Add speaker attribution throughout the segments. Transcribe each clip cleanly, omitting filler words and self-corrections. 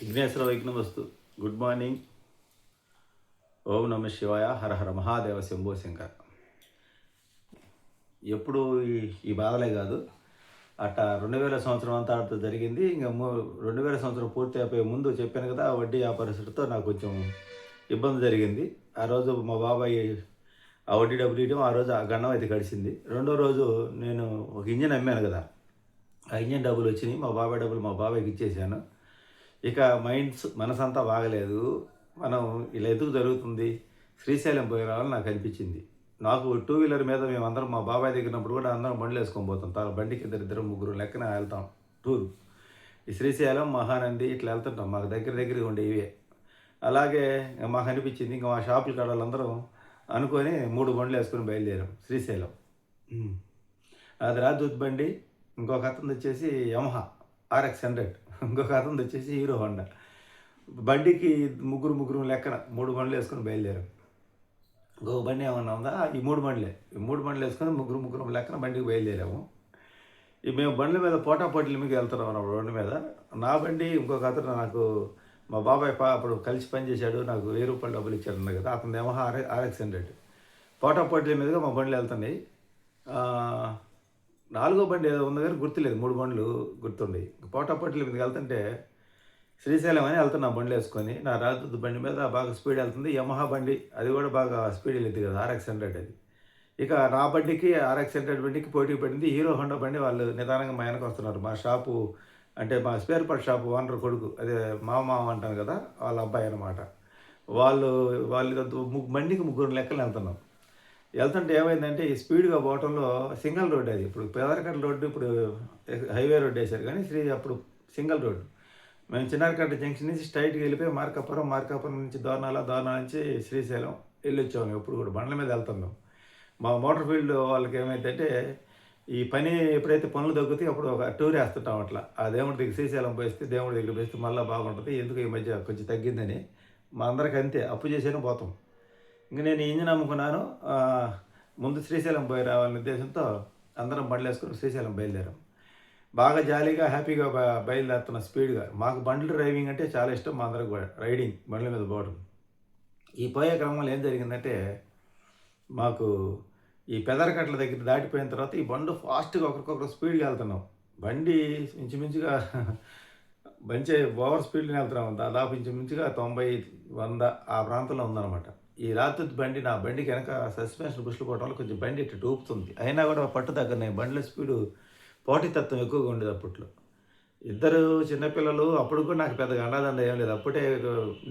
Speaker 1: విఘ్నేశ్వర వైష్ణవస్తు. Good morning. ఓం నమ శివాయ. హర హర మహాదేవ శంభో శంకర. ఎప్పుడు ఈ బాధలే కాదు, అట్టా 2000 సంవత్సరం అంతా అట్లా జరిగింది. ఇంకా 2000 సంవత్సరం పూర్తి అయిపోయే ముందు చెప్పాను కదా, ఆ వడ్డీ వ్యాపారస్తుడితో నాకు కొంచెం ఇబ్బంది జరిగింది. ఆ రోజు మా బాబాయ్ ఆ వడ్డీ డబ్బులు ఇవ్వడం, ఆ రోజు ఆ గండం అయితే గడిచింది. రెండో రోజు నేను ఒక ఇంజిన్ అమ్మాను కదా, ఆ ఇంజిన్ డబ్బులు వచ్చినాయి. మా బాబాయ్ డబ్బులు మా బాబాయ్కి ఇచ్చేసాను. ఇక మనసంతా బాగలేదు. మనం ఇలా ఎందుకు జరుగుతుంది, శ్రీశైలం పోయి రావాలని నాకు అనిపించింది. నాకు టూ వీలర్ మీద మేమందరం మా బాబాయ్ దగ్గరప్పుడు కూడా అందరం బండ్లు వేసుకొని పోతాం. బండికి ఇద్దరు ముగ్గురు లెక్కన వెళ్తాం టూరు. ఈ శ్రీశైలం, మహానంది ఇట్లా వెళ్తుంటాం. మాకు దగ్గర ఉండే ఇవే. అలాగే మాకు అనిపించింది, ఇంకా మా షాపుల కాడలందరం అనుకొని 3 బండ్లు వేసుకొని బయలుదేరాం శ్రీశైలం. అది రాజదూత్ బండి, ఇంకొక అతను వచ్చేసి యమహా RX 100, ఇంకొక అతను వచ్చేసి హీరో హోండా. బండికి ముగ్గురు లెక్కన 3 బండ్లు వేసుకొని బయలుదేరాం. ఇంకొక బండి ఏమన్నా ఉందా, ఈ 3 బండ్లే. ఈ 3 బండ్లు వేసుకొని ముగ్గురు లెక్కన బండికి బయలుదేరాము. మేము బండ్ల మీద పోటాపోటీల మీద వెళ్తున్నాం అన్నప్పుడు రోడ్డు మీద. నా బండి ఇంకొక అతను, నాకు మా బాబాయ్ అప్పుడు కలిసి పనిచేశాడు, నాకు 1000 రూపాయలు డబ్బులు ఇచ్చాడు కదా, అతను యమహా RX 100. పోటాపోటీల మీదుగా మా బండ్లు వెళ్తున్నాయి. 4గో బండి ఏదో ఉంది కానీ గుర్తులేదు, 3 బండ్లు గుర్తుండే. పోటాపోటీల మీదకి వెళ్తుంటే శ్రీశైలం అని వెళ్తున్నాం బండ్లు వేసుకొని. నా రాజదూత్ బండి మీద బాగా స్పీడ్ వెళ్తుంది. యమహా బండి అది కూడా బాగా స్పీడ్ వెళ్ళింది కదా, RX 100 అది. ఇక నా బండికి RX 100 బండికి పోటీ పడింది హీరో హోండా బండి. వాళ్ళు నిదానంగా మా వెనక వస్తున్నారు. మా షాపు అంటే మా స్పేర్ పార్ట్ షాపు ఓనర్ కొడుకు, అదే మామ అంటాను కదా, వాళ్ళ అబ్బాయి అనమాట. వాళ్ళు బండికి ముగ్గురు లెక్కలు వెళ్తుంటే ఏమైందంటే, ఈ స్పీడ్గా పోవటంలో సింగిల్ రోడ్ అది. ఇప్పుడు పేదరకట్ల రోడ్డు ఇప్పుడు హైవే రోడ్ వేశారు కానీ అప్పుడు సింగిల్ రోడ్డు. మేము చిన్నారకట్ట జంక్షన్ నుంచి స్ట్రైట్గా వెళ్ళిపోయి మార్కాపురం నుంచి దోర్నాల నుంచి శ్రీశైలం వెళ్ళొచ్చాము. ఎప్పుడు కూడా బండ్ల మీద వెళ్తున్నాం. మా మోటార్ ఫీల్డ్ వాళ్ళకి ఏమైందంటే, ఈ పని ఎప్పుడైతే పనులు తగ్గుతాయి అప్పుడు ఒక టూర్ వేస్తుంటాం అట్లా. ఆ దేవుడి దగ్గర శ్రీశైలం పోయిస్తే, దేవుడి దగ్గర పోయిస్తే మళ్ళీ బాగుంటుంది, ఎందుకు ఈ మధ్య కొంచెం తగ్గిందని. మా అందరికీ అంతే, అప్పు చేసేనే పోతాం. ఇంక నేను ఇంజిన్ అమ్ముకున్నాను. ముందు శ్రీశైలం పోయి రావాలనే ఉద్దేశంతో అందరం బండ్లు వేసుకుని శ్రీశైలం బయలుదేరాం. బాగా జాలీగా హ్యాపీగా బయలుదేరుతున్న స్పీడ్గా. మాకు బండ్లు డ్రైవింగ్ అంటే చాలా ఇష్టం. మా అందరికి కూడా రైడింగ్, బండ్ల మీద పోవడం. ఈ పోయే క్రమంలో ఏం జరిగిందంటే, మాకు ఈ పెదరకట్ల దగ్గర దాటిపోయిన తర్వాత ఈ బండు ఫాస్ట్గా ఒకరికొకరు స్పీడ్గా వెళ్తున్నాం. బండి ఇంచుమించుగా మంచి ఓవర్ స్పీడ్ని వెళ్తున్నాం. దాదాపు ఇంచుమించుగా 90-100 ఆ ప్రాంతంలో ఉందన్నమాట. ఈ రాత్రి బండి, నా బండికి వెనక సస్పెన్షన్ బుష్లు పోవడం వల్ల కొంచెం బండి ఇట్లా ఊపుతుంది. అయినా కూడా పట్టు దగ్గరనే బండ్ల స్పీడు పోటీతత్వం ఎక్కువగా ఉండేది అప్పట్లో. ఇద్దరు చిన్నపిల్లలు. అప్పుడు కూడా నాకు పెద్దగా అండాదండ ఏం లేదు. అప్పుడే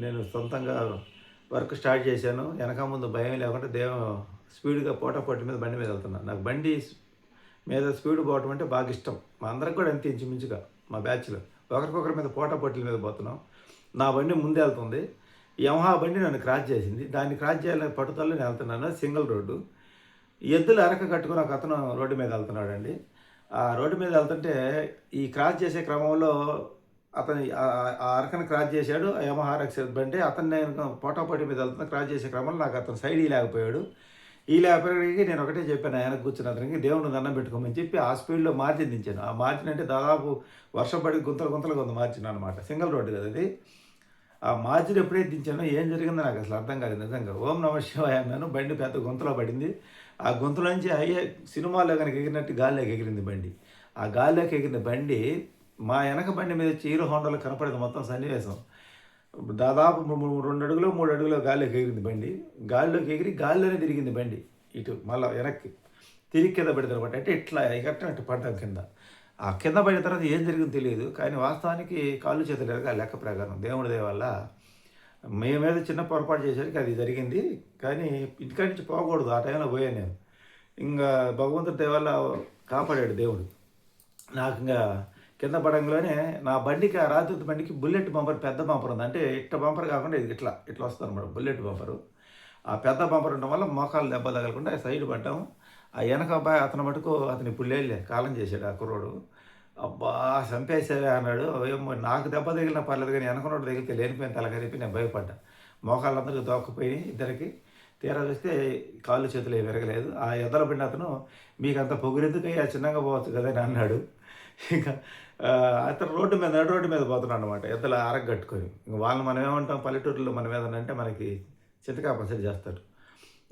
Speaker 1: నేను సొంతంగా వర్క్ స్టార్ట్ చేశాను. వెనక ముందు భయం లేకుండా స్పీడ్గా పోటీ మీద బండి మీద వెళ్తున్నాను. నాకు బండి మీద స్పీడ్ పోవటం అంటే బాగా ఇష్టం. మా అందరికి కూడా అంతే ఇంచుమించుగా మా బ్యాచ్లో. ఒకరికొకరి మీద పోటీల మీద పోతున్నాం. నా బండి ముందే వెళ్తుంది. యమహా బండి నన్ను క్రాస్ చేసింది. దాన్ని క్రాస్ చేయాలని పట్టుదలలో నేను వెళ్తున్నాను. Single road. ఎద్దులు అరక కట్టుకుని ఒక అతను రోడ్డు మీద వెళ్తున్నాడండి. ఆ రోడ్డు మీద వెళ్తుంటే ఈ క్రాస్ చేసే క్రమంలో అతను ఆ అరకను క్రాస్ చేశాడు. యమహా RX బండి అతను, నేను పోటాపోటీ మీద వెళ్తున్నా. క్రాస్ చేసే క్రమంలో నాకు అతను సైడ్ లేకపోయాడు. లేకపోయేకి నేను ఒకటే చెప్పాను ఆయనకు, కూర్చున్న అతనికి దేవుడిని దండం పెట్టుకోమని చెప్పి ఆ స్పీడ్లో మార్జిన్ దించాను. ఆ మార్జిన్ అంటే దాదాపు వర్షం పడి గుంతలుగా ఉంది మార్జిన్ అనమాట. సింగిల్ రోడ్డు కదా అది. ఆ మార్జిన్ ఎప్పుడైతే దించానో ఏం జరిగిందో నాకు అసలు అర్థం కాలేదు నిజంగా. ఓం నమ శివాయ అన్నాను. బండి పెద్ద గుంతలో పడింది. ఆ గుంతలోంచి సినిమాలో కనుక ఎగిరినట్టు గాల్లోకి ఎగిరింది బండి. ఆ గాల్లోకి ఎగిరిన బండి మా వెనక బండి మీద వచ్చి హీరో హోండాలో కనపడేది మొత్తం సన్నివేశం. దాదాపు 2 అడుగులో 3 అడుగులో గాల్లోకి ఎగిరింది బండి. గాల్లోకి ఎగిరి గాల్లోనే తిరిగింది బండి. ఇటు మళ్ళీ వెనక్కి తిరిగి కింద పడింది అనమాట. అంటే ఇట్లా ఎగట్టినట్టు పడ్డాం కింద. ఆ కింద పడిన తర్వాత ఏం జరిగిందో తెలియదు. కానీ వాస్తవానికి కాళ్ళు చేతులు ఎరగా లెక్క ప్రకారం దేవుడి దయ వల్ల మీద చిన్న పొరపాటు చేసేసరికి అది జరిగింది. కానీ ఇంటికాడి నుంచి పోకూడదు. ఆ టైంలో పోయాను నేను. ఇంకా భగవంతుడి దయ వల్ల కాపాడాడు దేవుడు. నాకు ఇంకా కింద పడంలోనే నా బండికి, ఆ రాజదూత్ బండికి బుల్లెట్ బంపర్, పెద్ద బంపర్ ఉంది. అంటే ఇట్ట బంపర్ కాకుండా ఇది ఇట్లా వస్తుంది అనమాట, బుల్లెట్ బంపరు. ఆ పెద్ద బంపర్ ఉండడం వల్ల మోకాలు దెబ్బ తగలకుండా సైడ్ పడ్డాము. ఆ వెనక అబ్బాయి అతను మటుకు, అతను ఇప్పుడు లేలే, కాలం చేశాడు ఆ కుర్రోడు. అబ్బా చంపేసేవే అన్నాడు. ఏమో నాకు దెబ్బ తగిలినా పర్లేదు కానీ వెనకనోడు తగిలితే లేనిపోయిన తలకరిపి నేను భయపడ్డా. మోకాళ్ళందరికీ దోక్కపోయి ఇద్దరికి. తీరా చూస్తే కాళ్ళు చేతులు విరగలేదు. ఆ ఎద్దల బండి అతను, మీకు అంత పొగురెందుకయ్యా, చిన్నగా పోవచ్చు కదా అని అన్నాడు. ఇంకా అతను నడు రోడ్డు మీద పోతున్నాడు అనమాట. ఎద్దల అరగట్టుకొని. ఇంక వాళ్ళని మనం ఏమంటాం పల్లెటూరులో మనం ఏదన్నా అంటే మనకి చింతకాయ పచ్చడి చేస్తారు.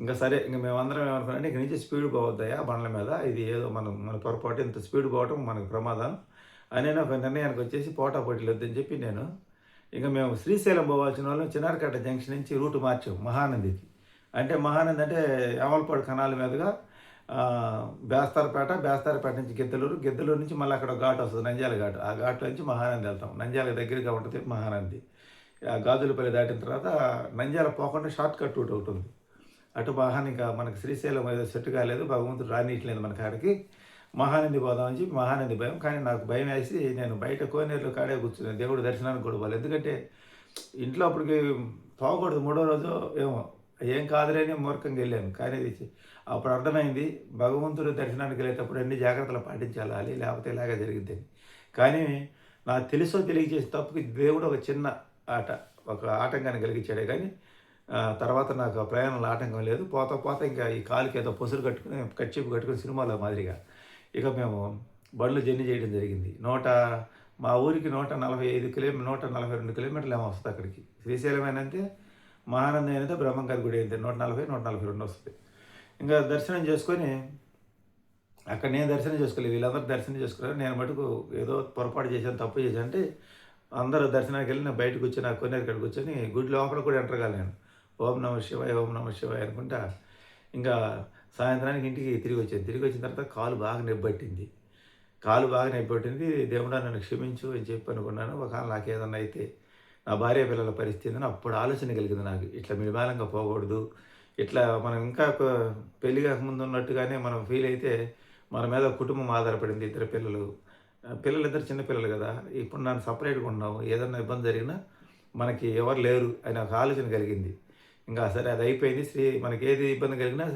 Speaker 1: ఇంక సరే ఇంక మేమందరం ఏమనుకున్నామంటే ఇక నుంచి స్పీడ్ పోవద్దయ్యా బండ్ల మీద. ఇది ఏదో మన పొరపాటు ఇంత స్పీడ్ పోవటం మనకు ప్రమాదం అని ఒక నిర్ణయానికి వచ్చేసి పోటాపోటీలు వద్దని చెప్పి నేను ఇంక మేము శ్రీశైలం పోవాల్సిన వాళ్ళం చిన్నారకట్ట జంక్షన్ నుంచి రూట్ మార్చాం మహానందికి. అంటే మహానంది అంటే యామలపాడు కనాల మీదుగా బేస్తారపేట నుంచి గిద్దలూరు నుంచి మళ్ళీ అక్కడ ఘాట్ వస్తుంది నంద్యాల ఘాట్. ఆ ఘాట్లో నుంచి మహానంది వెళ్తాం. నంద్యాల దగ్గరగా ఉంటుంది మహానంది. ఆ గాజులపల్లి దాటిన తర్వాత నంద్యాల పోకుండా షార్ట్ కట్ రూట్ ఒకటి ఉంది. అటు ఇంకా మనకి శ్రీశైలం ఏదో సెట్ కాలేదు, భగవంతుడు రానియట్లేదు మన కాడికి. మహానంది పోదామని చెప్పి మహానంది భయం. కానీ నాకు భయం వేసి నేను బయట కోనేరులో కాడే కూర్చున్నాను. దేవుడు దర్శనానికి కూడా పోవాలి. ఎందుకంటే ఇంట్లో అప్పటికి పోకూడదు. మూడో రోజు ఏమో ఏం కాదులేని మూర్ఖంగా వెళ్ళాను. కానీ అప్పుడు అర్థమైంది భగవంతుడు దర్శనానికి వెళ్ళేటప్పుడు అన్ని జాగ్రత్తలు పాటించాలి, లేకపోతే ఇలాగే జరిగిద్దని. కానీ నాకు తెలుసో తెలియజేసిన తప్పుకి దేవుడు ఒక చిన్న ఒక ఆటంకాన్ని కలిగించాడే. కానీ తర్వాత నాకు ప్రయాణంలో ఆటంకం లేదు. పోతా ఇంకా ఈ కాలుకి ఏదో పొసురు కట్టుకుని కచ్చిపు కట్టుకుని సినిమాలో మాదిరిగా ఇక మేము బండ్లు జర్నీ చేయడం జరిగింది. మా ఊరికి 142 కిలోమీటర్లు ఏమో వస్తుంది అక్కడికి. శ్రీశైలం అయినంతే, మహానంది అయినంతే, బ్రహ్మంగారి గుడి అయితే 142 వస్తుంది. ఇంకా దర్శనం చేసుకొని అక్కడ నేను దర్శనం చేసుకోలేదు, వీళ్ళందరూ దర్శనం చేసుకున్నారు. నేను మటుకు ఏదో పొరపాటు చేశాను, తప్పు చేశాను అంటే అందరూ దర్శనానికి వెళ్ళి నేను బయటకు వచ్చి నా కొన్నేరు కాడికి కూర్చొని గుడి లోపల కూడా ఎంటర్ కాలేను. ఓం నమః శివాయ అనుకుంటా ఇంకా సాయంత్రానికి ఇంటికి తిరిగి వచ్చాను. తిరిగి వచ్చిన తర్వాత కాలు బాగా నొప్పి పట్టింది. దేవుడా నన్ను క్షమించు అని చెప్పి అనుకున్నాను. ఒకవేళ నాకు ఏదన్నా అయితే నా భార్య పిల్లల పరిస్థితి అని అప్పుడు ఆలోచన కలిగింది నాకు. ఇట్లా మిడిమాలంగా పోకూడదు, ఇట్లా మనం ఇంకా పెళ్లి కాకముందు ఉన్నట్టుగానే మనం ఫీల్ అయితే మన మీద కుటుంబం ఆధారపడింది. పిల్లలిద్దరు చిన్నపిల్లలు కదా, ఇప్పుడు నన్ను సపరేట్గా ఉన్నాము, ఏదన్నా ఇబ్బంది జరిగినా మనకి ఎవరు లేరు అని ఒక ఆలోచన కలిగింది. ఇంకా సరే అది అయిపోయింది. మనకి ఏది ఇబ్బంది కలిగినా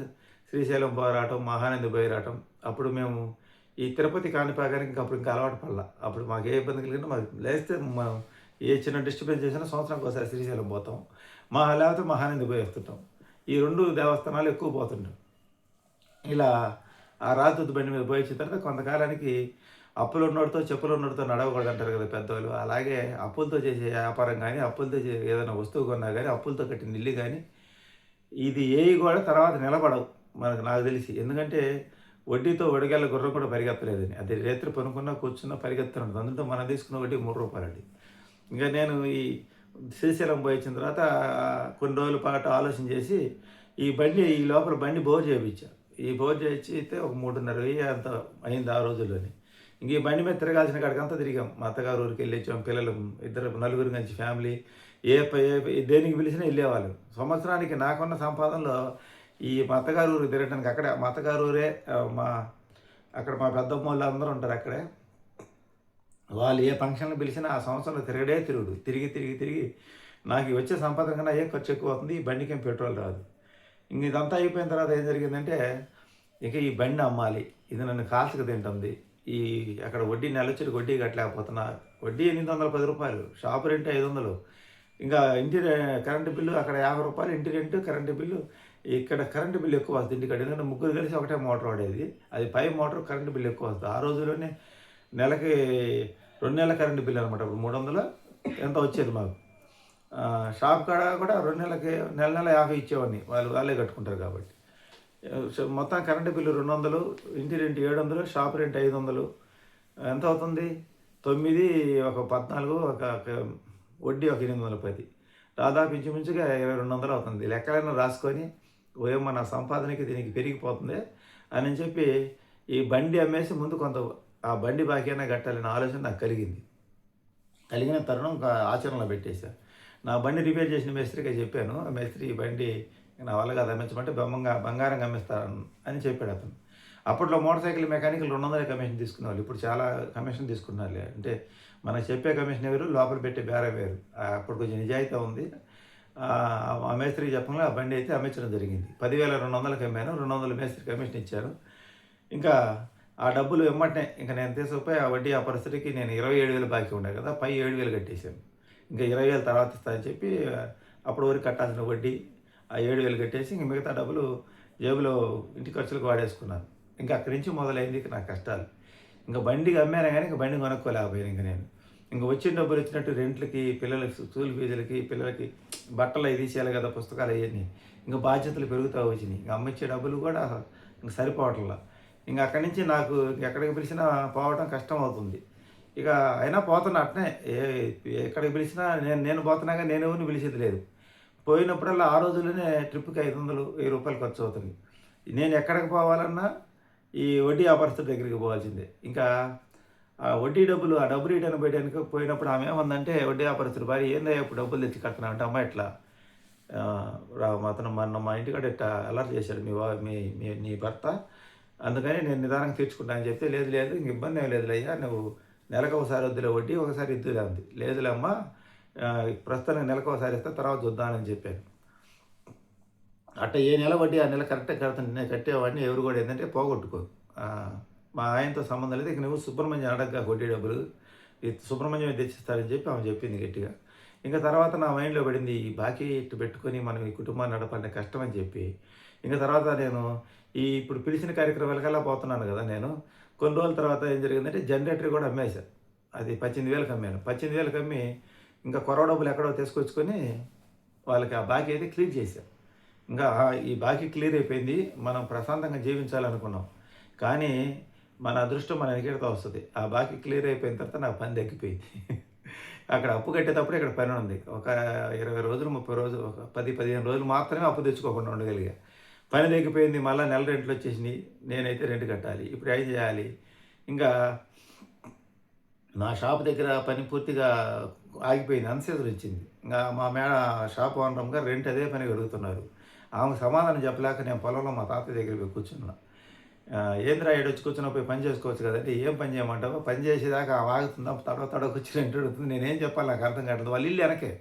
Speaker 1: శ్రీశైలం పోరాటం, మహానంది పోయిరాటం. అప్పుడు మేము ఈ తిరుపతి కాణిపాకానికి ఇంకా అలవాటు పడలా. అప్పుడు మాకు ఏ ఇబ్బంది కలిగినా మాకు లేస్తే మనం ఏ చిన్న డిస్టర్బెన్స్ చేసినా సంవత్సరానికి ఒకసారి శ్రీశైలం పోతాం, లేకపోతే మహానంది పోయి వస్తుంటాం. ఈ 2 దేవస్థానాలు ఎక్కువ పోతుంటాం. ఇలా ఆ రాతి బండి మీద పోయి వచ్చిన తర్వాత కొంతకాలానికి అప్పులు ఉన్నోడితో చెప్పులు ఉన్నోడితో నడవకూడదు అంటారు కదా పెద్దవాళ్ళు. అలాగే అప్పులతో చేసే వ్యాపారం కానీ, అప్పులతో ఏదైనా వస్తువు కొన్నా కానీ, అప్పులతో కట్టిన ఇల్లు కానీ ఇది ఏవి కూడా తర్వాత నిలబడవు నాకు తెలిసి. ఎందుకంటే వడ్డీతో వడిగల్ల గుర్రం కూడా పరిగెత్తలేదని. అది రేత్రి పనుకున్నా కూర్చున్నా పరిగెత్తున్నది. అందులో మనం తీసుకున్న వడ్డీ ₹3 అండి. ఇంకా నేను ఈ శ్రీశైలం పోయి వచ్చిన తర్వాత కొన్ని రోజుల పాటు ఆలోచన చేసి ఈ లోపల బండి బోర్ చేయించా. ఈ బోర్ చేయించితే ఒక 3,500 అంత అయింది ఆ రోజుల్లోని. ఇంక ఈ బండి మీద తిరగాల్సిన కాడికంతా తిరిగాం. మా అత్తగారు ఊరికి వెళ్ళి వచ్చాం. పిల్లలు నలుగురు మంచి ఫ్యామిలీ దేనికి పిలిచినా వెళ్ళేవాళ్ళు. సంవత్సరానికి నాకున్న సంపాదనలో ఈ మా అత్తగారు ఊరికి తిరగడానికి అక్కడే మా అత్తగారు ఊరే అక్కడ మా పెద్దమ్మ వాళ్ళు అందరూ ఉంటారు అక్కడే. వాళ్ళు ఏ ఫంక్షన్లు పిలిచినా ఆ సంవత్సరంలో తిరిగి నాకు వచ్చే సంపాదన కన్నా ఏం ఖర్చు ఎక్కువ అవుతుంది, ఈ బండికి ఏం పెట్రోల్ రాదు. ఇంక ఇదంతా అయిపోయిన తర్వాత ఏం జరిగిందంటే ఇక ఈ బండి అమ్మాలి, ఇది నన్ను కాల్చక తింటుంది. అక్కడ వడ్డీ నెలొచ్చి వడ్డీ కట్టలేకపోతున్నా. వడ్డీ ₹810, షాపు రెంట్ 500, ఇంకా ఇంటి కరెంటు బిల్లు అక్కడ ₹50, ఇంటి రెంట్ కరెంటు బిల్లు. ఇక్కడ కరెంటు బిల్లు ఎక్కువ వస్తుంది ఇంటికాడ. ఎందుకంటే ముగ్గురు కలిసి ఒకటే మోటార్ వాడేది, అది పై మోటార్ కరెంటు బిల్లు ఎక్కువ వస్తుంది. ఆ రోజుల్లోనే నెలకి 2 నెలల కరెంటు బిల్లు అనమాట. ఇప్పుడు 300 ఎంత వచ్చేది మాకు. షాప్ కాడ కూడా 2 నెలలకి నెల 50 ఇచ్చేవాడిని, వాళ్ళే కట్టుకుంటారు కాబట్టి. మొత్తం కరెంటు బిల్లు 200, ఇంటి రెంట్ 700, షాప్ రెంట్ 500. ఎంత అవుతుంది? 9, ఒక 14, ఒక వడ్డీ ఒక 810, దాదాపు ఇంచుమించుగా 2200 అవుతుంది. లెక్కలైనా రాసుకొని ఓయమ్మ నా సంపాదనకి దీనికి పెరిగిపోతుంది అని చెప్పి ఈ బండి అమ్మేసి ముందు కొంత ఆ బండి బాకీనా కట్టాలనే ఆలోచన నాకు కలిగిన తరుణం ఆచరణలో పెట్టేశాను. నా బండి రిపేర్ చేసిన మేస్త్రికి చెప్పాను, మేస్త్రి ఈ బండి నా వల్ల కాదు అమ్మించమంటే బంగారం అమ్మిస్తాను అని చెప్పాడు అతను. అప్పట్లో మోటార్ సైకిల్ మెకానికల్ 200 కమిషన్ తీసుకునేవాళ్ళు, ఇప్పుడు చాలా కమిషన్ తీసుకున్నారు. అంటే మనకు చెప్పే కమిషన్ వేరు, లోపల పెట్టే బేరం వేరు. అప్పుడు కొంచెం నిజాయితీ ఉంది. ఆ మేస్త్రికి చెప్పడంలో ఆ బండి అయితే అమ్మించడం జరిగింది. 10,200కి అమ్మాను. 200 మేస్త్రి కమిషన్ ఇచ్చారు. ఇంకా ఆ డబ్బులు ఇమ్మంటే ఇంకా నేను తీసుకుపోయి ఆ వడ్డీ ఆ పరిస్థితికి నేను 27,000 బాకీ ఉండే కదా, పై 7,000 కట్టేశాను. ఇంకా 20,000 తర్వాత ఇస్తానని చెప్పి అప్పటి వరకు కట్టాల్సిన వడ్డీ ఆ 7,000 కట్టేసి ఇంక మిగతా డబ్బులు జేబులో ఇంటి ఖర్చులకు వాడేసుకున్నాను. ఇంకా అక్కడి నుంచి మొదలైంది నా కష్టాలు. ఇంకా బండికి అమ్మాను కానీ ఇంక బండి కొనుక్కోలేకపోయాను ఇంక నేను. ఇంక వచ్చిన డబ్బులు వచ్చినట్టు రెంట్లకి, పిల్లలకి స్కూల్ ఫీజులకి, పిల్లలకి బట్టలు అవి తీసేయాలి కదా, పుస్తకాలు అవన్నీ. ఇంక బాధ్యతలు పెరుగుతా వచ్చినాయి. ఇంక అమ్మ ఇచ్చే డబ్బులు కూడా ఇంక సరిపోవట్లా. ఇంక అక్కడి నుంచి నాకు ఎక్కడికి పిలిచినా పోవడం కష్టం అవుతుంది. ఇక అయినా పోతున్నా అట్నే. ఎక్కడికి పిలిచినా నేను నేను పోతున్నాగా నేను ఎవరిని పిలిచేది లేదు. పోయినప్పుడల్లా ఆ రోజుల్లోనే ట్రిప్‌కి 500, రూ. 1000 ఖర్చు అవుతుంది. నేను ఎక్కడికి పోవాలన్నా ఈ వడ్డీ వ్యాపారస్తుడి దగ్గరికి పోవాల్సిందే. ఇంకా ఆ వడ్డీ డబ్బులు, ఆ డబ్బులు ఇయడానికి పోయినప్పుడు ఆమె ఏమందంటే వడ్డీ వ్యాపారస్తుడి భార్య, "ఏందయ్యా ఇప్పుడు డబ్బులు తెచ్చి కడుతున్నావు" అంటే, "అమ్మ ఇట్లా అతను మొన్న మా ఇంటికాడ ఇట్టా అల్లరి చేశాడు నీ భర్త. అందుకని నేను నిదానంగా తీర్చుకుంటా" అని చెప్తే, "లేదు లేదు ఇంక ఇబ్బంది ఏం లేదులయ్యా, నువ్వు నెలకు ఒకసారి వద్దులే వడ్డీ, ఒకసారి ఇద్దులే" అంది. "లేదులే అమ్మ, ప్రస్తుతానికి నెలకు ఒకసారి ఇస్తా, తర్వాత చూద్దామని" చెప్పాను. అట్ట ఏ నెల వడ్డీ ఆ నెల కరెక్ట్‌గా కడతాను. నేను కట్టేవాడిని. ఎవరు కూడా ఏందంటే పోగొట్టుకోరు. మా ఆయనతో సంబంధం లేదు. ఇక నువ్వు సుబ్రహ్మణ్యం అడగ్గా వడ్డీ డబ్బులు, ఈ సుబ్రహ్మణ్యమే తెచ్చిస్తారని చెప్పి ఆమె చెప్పింది గట్టిగా. ఇంక తర్వాత నా మైండ్‌లో పడింది, ఈ బాకీ ఇట్టు పెట్టుకొని మనం ఈ కుటుంబాన్ని నడపాలంటే కష్టమని చెప్పి, ఇంక తర్వాత నేను ఇప్పుడు పిలిచిన కార్యక్రమాలకల్లా పోతున్నాను కదా నేను. కొన్ని రోజుల తర్వాత ఏం జరిగిందంటే జనరేటర్ కూడా అమ్మేశా. అది 18,000కి అమ్మాను. 18,000కి అమ్మి ఇంకా కొరవ డబ్బులు ఎక్కడో తీసుకొచ్చుకొని వాళ్ళకి ఆ బాకీ అయితే క్లియర్ చేశా. ఇంకా ఈ బాకీ క్లియర్ అయిపోయింది. మనం ప్రశాంతంగా జీవించాలనుకున్నాం. కానీ మన అదృష్టం మన ఎనకేడుతా వస్తది. ఆ బాకీ క్లియర్ అయిపోయిన తర్వాత నాకు పని తగ్గిపోయింది. అక్కడ అప్పు కట్టేటప్పుడు ఇక్కడ పని ఉంది. ఒక 20 రోజులు, 30 రోజులు, ఒక 10, 15 రోజులు మాత్రమే అప్పు తెచ్చుకోకుండా ఉండగలిగా. పని తగ్గిపోయింది. మళ్ళా నెల రెంట్లు వచ్చేసినాయి. నేనైతే రెంట్ కట్టాలి. ఇప్పుడు ఏం చేయాలి? ఇంకా నా షాప్ దగ్గర పని పూర్తిగా ఆగిపోయింది. అన్‌సీజన్ వచ్చింది. ఇంగా మా షాప్ ఓనర్ గారు రెంట్ అదే పనిగా అడుగుతున్నారు. ఆమెకు సమాధానం చెప్పలేక నేను పొలంలో మా తాతయ్య దగ్గర పోయి కూర్చున్నా. "ఏందిరా ఈడొచ్చి కూర్చున్నావు, పోయి పని చేసుకోవచ్చు కదంటే", "ఏం పని చేయమంటావు? పని చేసేదాకా ఆమె ఆగుతుందా? తడవకొచ్చి రెంట్ అడుగుతుంది. నేనేం చెప్పాలి, నాకు అర్థం కావట్లేదు. వాళ్ళ ఇల్లు వెనకే.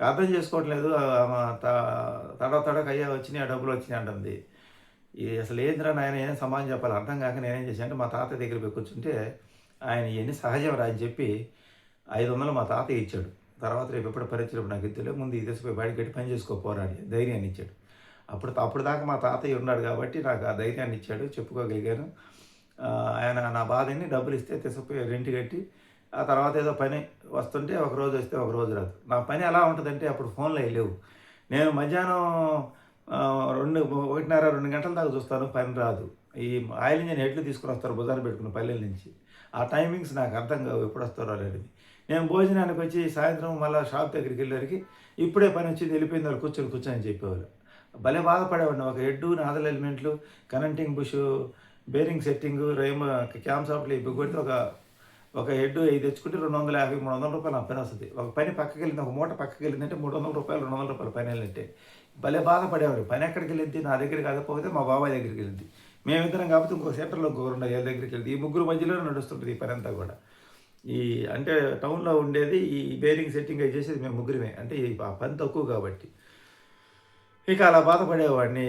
Speaker 1: అర్థం చేసుకోవట్లేదు. ఆమె తడవక అయ్యా వచ్చినాయి, ఆ డబ్బులు వచ్చినాయి అంటుంది. అసలు ఏందిరా నాయన, ఏం సమాధానం చెప్పాలి అర్థం కాక నేనేం చేశాను అంటే మా తాతయ్య దగ్గర పోయి కూర్చుంటే, ఆయన ఇయన్నీ సహజంరా అని చెప్పి 500 మా తాతయ్య ఇచ్చాడు. తర్వాత రేపు ఎప్పుడు పరీక్షలప్పుడు నాకు ఇద్దులే, ముందు ఇది తీసుకుపోయి బయటకి పెట్టి పని చేసుకో పోరా అని ధైర్యాన్ని ఇచ్చాడు. అప్పుడు దాకా మా తాతయ్య ఉన్నాడు కాబట్టి నాకు ఆ ధైర్యాన్ని ఇచ్చాడు, చెప్పుకోగలిగాను. ఆయన నా బాధని డబ్బులు ఇస్తే తీసుకుపోయి రెంట్ కట్టి, ఆ తర్వాత ఏదో పని వస్తుంటే ఒకరోజు వస్తే ఒకరోజు రాదు. నా పని ఎలా ఉంటుందంటే అప్పుడు ఫోన్లు అవి లేవు. నేను మధ్యాహ్నం 1:30, 2 గంటల దాకా చూస్తాను, పని రాదు. ఈ ఆయిల్ ఇంజిన్ హెడ్లు తీసుకొని వస్తారు భుజాన పెట్టుకుని పల్లెల నుంచి. ఆ టైమింగ్స్ నాకు అర్థం కావు, ఎప్పుడు వస్తారో అనేది. నేను భోజనానికి వచ్చి సాయంత్రం మళ్ళీ షాప్ దగ్గరికి వెళ్ళేసరికి ఇప్పుడే పని వచ్చింది, వెళ్ళిపోయింది, వాళ్ళు కూర్చొని అని చెప్పేవాళ్ళు. భలే బాధపడేవాడిని. ఒక హెడ్డు, నాదల్ ఎలిమెంట్లు, connecting bush, bearing setting, cam సాఫ్ట్లు ఇవి కొడితే ఒక హెడ్ అవి తెచ్చుకుంటే 250, 300 రూపాయలు నా పని వస్తుంది. ఒక పని పక్కకి వెళ్ళింది, ఒక మూట పక్కకి వెళ్ళిందంటే 300 రూపాయలు, 200 రూపాయలు పని వెళ్ళినట్టే. భలే బాధపడేవాడు. పని ఎక్కడికి వెళ్ళిద్ది, నా దగ్గర కాకపోతే మా బాబాయ్ దగ్గరికి వెళ్ళింది. మేమిద్దరం కాకపోతే ఇంకో సెంటర్లో ఇంకో 2 దగ్గరికి వెళ్ళింది. ఈ ముగ్గురు మధ్యలోనే నడుస్తుంటుంది ఈ పని అంతా కూడా. అంటే టౌన్లో ఉండేది ఈ బేరింగ్ సెట్టింగ్ అవి చేసేది మేము ముగ్గురమే. అంటే ఆ పని తక్కువ కాబట్టి. ఇక అలా బాధపడేవాడిని.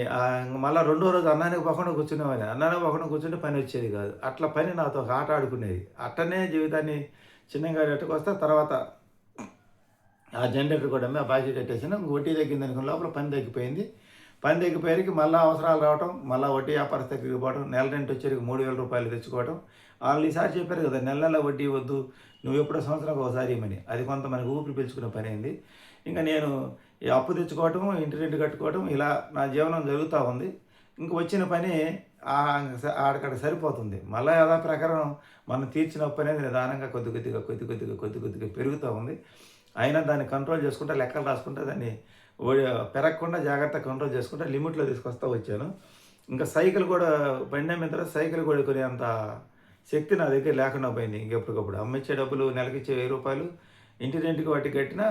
Speaker 1: మళ్ళా రెండో రోజు అన్నానికి పోకుండా కూర్చునేవాడిని. అన్నానికి పోకుండా కూర్చుంటే పని వచ్చేది కాదు. అట్లా పని నాతో ఒక ఆట ఆడుకునేది. అట్టనే జీవితాన్ని చిన్నగా నెట్టుకొస్తా. తర్వాత ఆ జనరేటర్ కూడా ఆ బాకీ కట్టేసాను. వడ్డీ తగ్గిందనుకున్న లోపల పని తగ్గిపోయింది. పని తగ్గిపోయేసరికి మళ్ళీ అవసరాలు రావటం, మళ్ళీ వడ్డీ వ్యాపారస్తు దగ్గరికి పోవడం, నెల రెంట్ వచ్చేసరికి 3,000 రూపాయలు తెచ్చుకోవడం. వాళ్ళు ఈసారి చెప్పారు కదా, నెల నెల వడ్డీ వద్దు, నువ్వు ఎప్పుడో సంవత్సరానికి ఒకసారి ఇవ్వమని. అది కొంత మనకు ఊపిరి పీల్చుకునే పని అయింది. ఇంకా నేను ఈ అప్పు తెచ్చుకోవటం, ఇంటి రెంట్ కట్టుకోవటం, ఇలా నా జీవనం జరుగుతూ ఉంది. ఇంక వచ్చిన పని ఆడక్కడ సరిపోతుంది. మళ్ళీ యథా ప్రకారం మనం తీర్చిన అప్పు అనేది నిదానంగా కొద్ది కొద్దిగా పెరుగుతూ ఉంది. అయినా దాన్ని కంట్రోల్ చేసుకుంటా, లెక్కలు రాసుకుంటా, దాన్ని పెరగకుండా జాగ్రత్తగా కంట్రోల్ చేసుకుంటా లిమిట్లో తీసుకొస్తూ వచ్చాను. ఇంకా సైకిల్ కూడా బండి అమ్మిన తర్వాత సైకిల్ కూడా కొనేంత శక్తి నా దగ్గర లేకుండా పోయింది. ఇంకెప్పటికప్పుడు అమ్మిచ్చే డబ్బులు, నెలకిచ్చే 1000 రూపాయలు ఇంటి రెంట్కి వాటికి కట్టినా,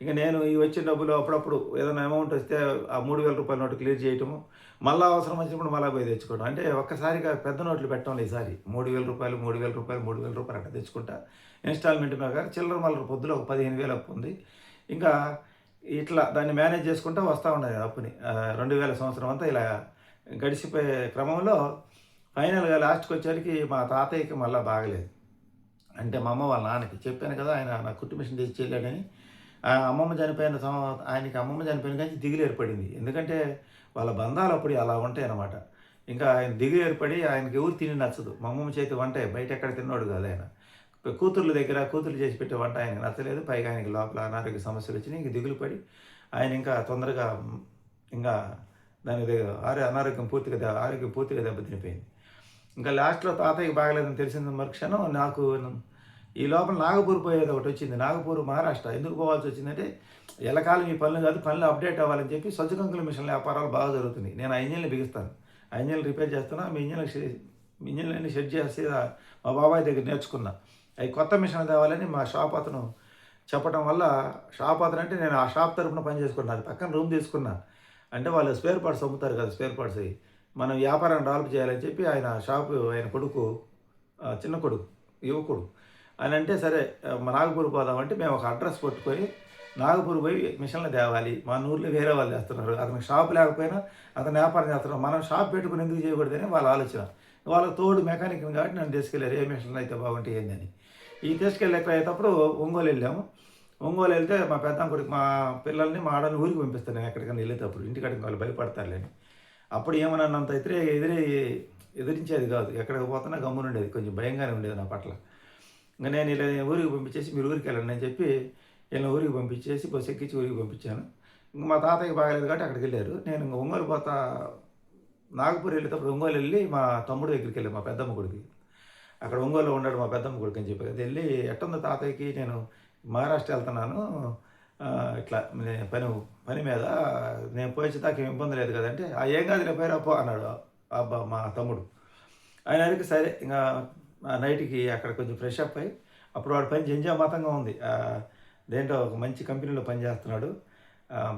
Speaker 1: ఇక నేను ఈ వచ్చిన డబ్బులు అప్పుడప్పుడు ఏదైనా అమౌంట్ వస్తే ఆ 3,000 రూపాయల నోటు క్లియర్ చేయటము, మళ్ళీ అవసరం వచ్చినప్పుడు మళ్ళీ పోయి తెచ్చుకోవడం. అంటే ఒక్కసారిగా పెద్ద నోట్లు పెట్టడం ఈసారి 3,000 రూపాయలు, 3,000 రూపాయలు, 3,000 రూపాయలు అట్లా తెచ్చుకుంటా. ఇన్స్టాల్మెంట్ ప్రకారం చిల్లర మల్లర పొద్దులో ఒక 15,000 అప్పు ఉంది. ఇంకా ఇట్లా దాన్ని మేనేజ్ చేసుకుంటూ వస్తూ ఉన్నది అప్పుని. 2000 సంవత్సరం అంతా ఇలా గడిచిపోయే క్రమంలో ఫైనల్గా లాస్ట్కి వచ్చేసరికి మా తాతయ్యకి మళ్ళీ బాగలేదు. అంటే మా అమ్మ వాళ్ళ నాన్నకి చెప్పాను కదా, ఆయన నా కుట్టు మిషన్ తెచ్చి వెళ్ళాడని. ఆయనకి అమ్మమ్మ చనిపోయిన కానీ దిగులు ఏర్పడింది. ఎందుకంటే వాళ్ళ బంధాలు అప్పుడు అలా ఉంటాయి అన్నమాట. ఇంకా ఆయన దిగులు ఏర్పడి ఆయనకి ఎవరు తిని నచ్చదు. మా అమ్మమ్మ చేతి వంటే బయట ఎక్కడ తిన్నాడు కాదు ఆయన. కూతుర్ల దగ్గర కూతురు చేసి పెట్టే వంట ఆయనకు నచ్చలేదు. పైగా ఆయనకి లోపల అనారోగ్య సమస్యలు వచ్చినాయి. ఇంక దిగులు పడి ఆయన ఇంకా తొందరగా ఇంకా దానికి ఆరోగ్యం పూర్తిగా దెబ్బతినిపోయింది. ఇంకా లాస్ట్‌లో తాతయ్యకి బాగలేదని తెలిసిన మరుక్షణం నాకు ఈ లోపల నాగపూర్ పోయేది ఒకటి వచ్చింది. నాగపూర్ మహారాష్ట్ర. ఎందుకు పోవాల్సి వచ్చిందంటే ఎల్లకాలం ఈ పనులు కాదు, పనులు అప్డేట్ అవ్వాలని చెప్పి సజ్జకంకుల మిషన్ల వ్యాపారాలు బాగా జరుగుతున్నాయి. నేను ఆ ఇంజిన్‌లు బిగిస్తాను. ఆ ఇంజిన్‌లు రిపేర్ చేస్తున్నా. ఇంజిన్‌లన్నీ సెట్ చేసి మా బాబాయ్ దగ్గర నేర్చుకున్నా. అవి కొత్త మిషన్లు తేవాలని మా షాప్ అతను చెప్పడం వల్ల, షాప్ అతను అంటే నేను ఆ షాప్ తరపున పని చేసుకున్నాను. పక్కన రూమ్ తీసుకున్నా. అంటే వాళ్ళు స్పేర్ పార్ట్స్ అమ్ముతారు కదా, స్పేర్ పార్ట్స్ అవి. మనం వ్యాపారాన్ని డెవలప్ చేయాలని చెప్పి ఆయన కొడుకు, చిన్న కొడుకు, యువకుడు అని అంటే సరే నాగపూర్ పోదామంటే మేము ఒక అడ్రస్ పట్టుకొని నాగపూర్ పోయి మిషన్లు తేవాలి. మా ఊర్లో వేరే వాళ్ళు చేస్తున్నారు. అతనికి షాప్ లేకపోయినా అతను వ్యాపారం చేస్తున్నారు. మనం షాప్ పెట్టుకుని ఎందుకు చేయకూడదని వాళ్ళ ఆలోచన. వాళ్ళకి తోడు మెకానిక్ని కాబట్టి నన్ను తీసుకెళ్ళారు. ఏ మిషన్లు అయితే బాగుంటాయి ఏందని. ఈ తీసుకెళ్ళి ఎక్కడ అయ్యేటప్పుడు ఒంగోలు వెళ్ళాము. ఒంగోలు వెళ్తే మా పెద్దాం కొడుకు మా పిల్లల్ని మా ఆడని ఊరికి పంపిస్తాను. నేను ఎక్కడికైనా వెళ్ళేటప్పుడు ఇంటికాడికి వాళ్ళు భయపడతారులేని. అప్పుడు ఏమన్నంత ఎదిరించేది కాదు. ఎక్కడికి పోతున్నా గమ్మునుండేది. కొంచెం భయంగానే ఉండేది నా పట్ల. ఇంకా నేను ఇలా ఊరికి పంపించేసి మీరు ఊరికి వెళ్ళండి అని చెప్పి వీళ్ళని ఊరికి పంపించేసి బస్సు ఎక్కించి ఊరికి పంపించాను. ఇంక మా తాతయ్యకి బాగలేదు కాబట్టి అక్కడికి వెళ్ళారు. నేను ఇంక ఒంగోలు నాగపూర్ వెళ్ళేటప్పుడు ఒంగోలు వెళ్ళి మా తమ్ముడు దగ్గరికి వెళ్ళాను, మా పెద్దమ్మ కొడుకు. అక్కడ ఒంగోలులో ఉన్నాడు మా పెద్దమ్మ కొడుకు అని చెప్పి అది వెళ్ళి ఎట్టుందో తాతయ్యకి, నేను మహారాష్ట్ర వెళ్తున్నాను ఇట్లా పని మీద నేను పోయేదాకా ఏం ఇబ్బంది లేదు కదంటే, ఏం కాదు రేపు పోయిరా పో అన్నాడు అబ్బా మా తమ్ముడు. ఆయన అడిగి సరే ఇంకా నైట్కి అక్కడ కొంచెం ఫ్రెష్ అప్ అయ్యి, అప్పుడు వాడు పని జంజామాతంగా ఉంది. దేంట్లో ఒక మంచి కంపెనీలో పనిచేస్తున్నాడు.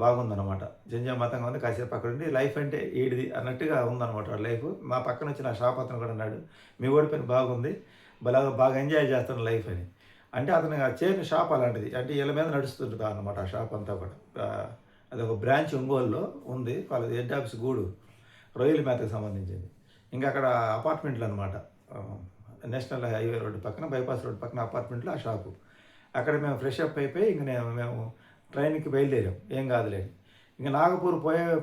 Speaker 1: బాగుందన్నమాట. జంజామాతంగా ఉంది. కాసేపు అక్కడ ఉండి లైఫ్ అంటే ఈడిది అన్నట్టుగా ఉందన్నమాట వాడి లైఫ్. మా పక్కన వచ్చి నా షాప్ అతను కూడా అన్నాడు, మీ ఓడి పని బాగుంది, బాగా ఎంజాయ్ చేస్తాను లైఫ్ అని. అంటే అతను చేరిన షాప్ అలాంటిది. అంటే వీళ్ళ మీద నడుస్తుంటుంది అన్నమాట ఆ షాప్ అంతా కూడా. అదొక బ్రాంచ్ ఒంగోలులో ఉంది. వాళ్ళది హెడ్ ఆఫీస్ గూడు, రొయ్యల మేతకు సంబంధించింది. ఇంకా అక్కడ అపార్ట్మెంట్లు అనమాట. నేషనల్ హైవే రోడ్డు పక్కన, బైపాస్ రోడ్డు పక్కన అపార్ట్మెంట్లో ఆ షాపు. అక్కడ మేము ఫ్రెష్ అప్ అయిపోయి ఇంక మేము ట్రైన్కి బయలుదేరాం. ఏం కాదులేండి. ఇంక నాగపూర్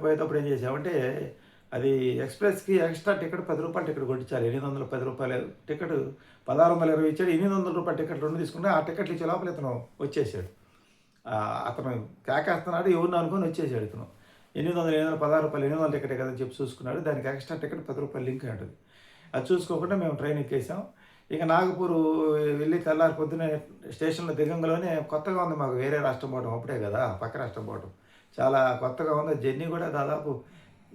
Speaker 1: పోయేటప్పుడు ఏం చేసామంటే, అది ఎక్స్ప్రెస్కి ఎక్స్ట్రా టికెట్ ₹10 టికెట్ కొట్టించాలి. ₹810 టికెట్ 1620 ఇచ్చాడు. ₹800 టికెట్ 2 తీసుకుంటే ఆ టికెట్లు ఇచ్చే లోపల ఇతను వచ్చేసాడు. అతను కేకేస్తున్నాడు, ఎవరిని అనుకొని వచ్చేసాడు ఇతను. ₹800 800 టికెటే కదని చెప్పి చూసుకున్నాడు. దానికి ఎక్స్ట్రా టికెట్ ₹10 లింక్ ఉంటుంది. అది చూసుకోకుండా మేము ట్రైన్ ఎక్కేసాం. ఇక నాగపూర్ వెళ్ళి తెల్లారి పొద్దున్నే స్టేషన్లో దిగంగానే కొత్తగా ఉంది మాకు. వేరే రాష్ట్రం పోవడం అప్పుడే కదా, పక్క రాష్ట్రం పోవడం చాలా కొత్తగా ఉంది. జర్నీ కూడా దాదాపు